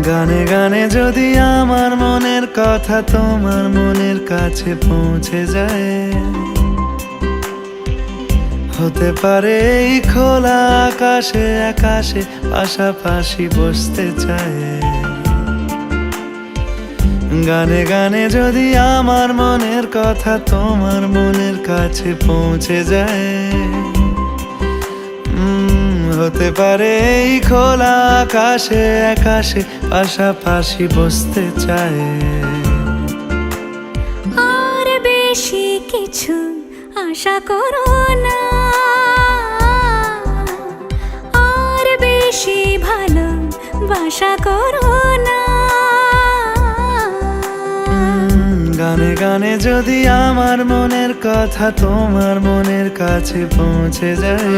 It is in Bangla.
গানে গানে যদি আমার মনের কথা তোমার মনের কাছে পৌঁছে যায়, হতে পারে এই খোলা আকাশে আকাশে পাশাপাশি বসতে চায়। গানে গানে যদি আমার মনের কথা তোমার মনের কাছে পৌঁছে যায়, হতে পারে এই খোলা আকাশে আকাশে পাশাপাশি বসতে চায়। আর বেশি কিছু আশা করো না, আর বেশি ভালোবাসা করো না। গানে গানে যদি আমার মনের কথা তোমার মনের কাছে পৌঁছে যায়,